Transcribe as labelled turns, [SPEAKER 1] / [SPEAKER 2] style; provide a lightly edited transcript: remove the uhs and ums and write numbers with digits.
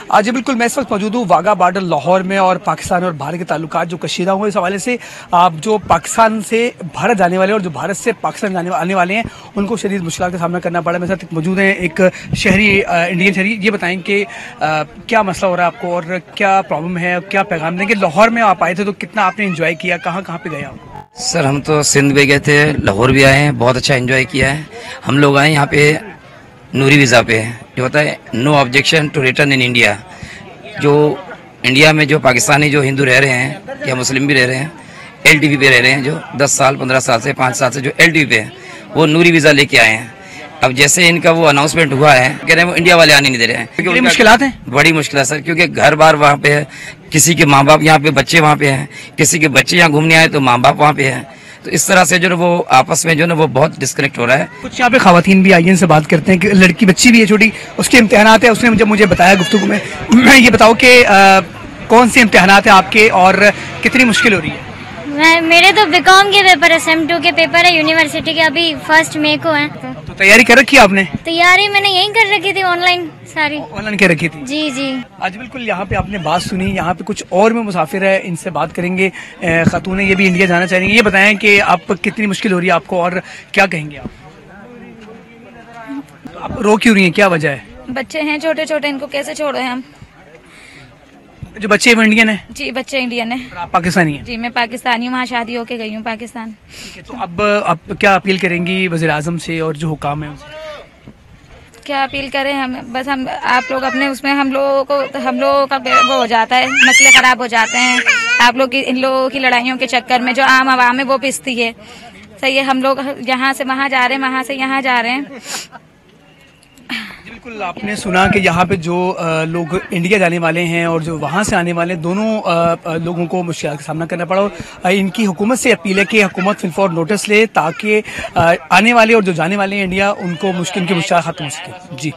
[SPEAKER 1] जी बिल्कुल, मैं इस वक्त मौजूद हूँ वाघा बॉर्डर लाहौर में और पाकिस्तान और भारत के ताल्लुकात जो कशीदा हुए इस हवाले से आप जो पाकिस्तान से भारत जाने वाले और जो भारत से पाकिस्तान आने वाले हैं उनको शदीद मुश्किल का सामना करना पड़ा। मेरे साथ मौजूद हैं एक शहरी, इंडियन शहरी। ये बताएं कि क्या मसला हो रहा है आपको और क्या प्रॉब्लम है, क्या पैगाम देंगे। लाहौर में आप आए थे तो कितना आपने इंजॉय किया, कहाँ कहाँ पे गए आप?
[SPEAKER 2] सर हम तो सिंध भी गए थे, लाहौर भी आए हैं, बहुत अच्छा एंजॉय किया है। हम लोग आए यहाँ पे नूरी वीज़ा पे, जो होता है no objection to return in India. जो इंडिया में जो पाकिस्तानी जो हिंदू रह रहे हैं या मुस्लिम भी रह रहे हैं, LTV पे रह रहे हैं, जो 10 साल 15 साल से 5 साल से जो LTV पे है वो नूरी वीज़ा लेके आए हैं। अब जैसे इनका वो अनाउंसमेंट हुआ है, कह रहे हैं वो इंडिया वाले आने नहीं दे रहे हैं क्योंकि
[SPEAKER 1] मुश्किलात हैं,
[SPEAKER 2] बड़ी मुश्किल है सर, क्योंकि घर बार वहाँ पे है, किसी के माँ बाप यहाँ पे, बच्चे वहाँ पे हैं, किसी के बच्चे यहाँ घूमने आए तो माँ बाप वहाँ पे हैं। तो इस तरह से जो वो आपस में जो ना वो बहुत डिस्कनेक्ट हो रहा है।
[SPEAKER 1] कुछ यहाँ पे खवातीन भी आई हैं, इनसे बात करते हैं कि लड़की बच्ची भी है छोटी, उसके इम्तिहानात है। उसने जब मुझे बताया गुफ्तगू में, मैं ये बताओ कि कौन से इम्तिहानात हैं आपके और कितनी मुश्किल हो रही है?
[SPEAKER 3] मेरे तो बीकॉम के पेपर है, सेम 2 के पेपर है यूनिवर्सिटी के, अभी 1 मई को है।
[SPEAKER 1] तो तैयारी कर रखी है आपने?
[SPEAKER 3] तैयारी मैंने यही कर रखी थी, ऑनलाइन सारी
[SPEAKER 1] ऑनलाइन कर रखी थी।
[SPEAKER 3] जी जी।
[SPEAKER 1] आज बिल्कुल यहाँ पे आपने बात सुनी, यहाँ पे कुछ और भी मुसाफिर है, इनसे बात करेंगे। खातून ये भी इंडिया जाना चाह रही है। ये बताएं कि आप कितनी मुश्किल हो रही है आपको और क्या कहेंगे आप? आप रो क्यों रही हैं, क्या वजह है?
[SPEAKER 4] बच्चे हैं छोटे छोटे, इनको कैसे छोड़े हम?
[SPEAKER 1] जो बच्चे वो इंडियन है?
[SPEAKER 4] जी बच्चे इंडियन है।
[SPEAKER 1] आप पाकिस्तानी हैं?
[SPEAKER 4] जी मैं पाकिस्तानी हूँ, वहाँ शादी होके गई हूँ पाकिस्तान।
[SPEAKER 1] तो अब आप क्या अपील करेंगी वज़ीर आज़म से और जो हुकाम है उनसे?
[SPEAKER 4] क्या अपील करें हम? बस हम आप लोग अपने उसमें हम लोगों का वो हो जाता है, मसले खराब हो जाते हैं। आप लोग की इन लोगों की लड़ाइयों के चक्कर में जो आम आवाम है वो पिसती है। सही है, हम लोग यहाँ से वहाँ जा रहे हैं, वहाँ से यहाँ जा रहे हैं।
[SPEAKER 1] बिल्कुल, आपने सुना कि यहाँ पे जो लोग इंडिया जाने वाले हैं और जो वहाँ से आने वाले हैं, दोनों लोगों को मुश्किल का सामना करना पड़ा। और इनकी हुकूमत से अपील है कि हुकूमत फिलफौर नोटिस ले ताकि आने वाले और जो जाने वाले हैं इंडिया, उनको उनकी मुश्किल खत्म हो सके। जी।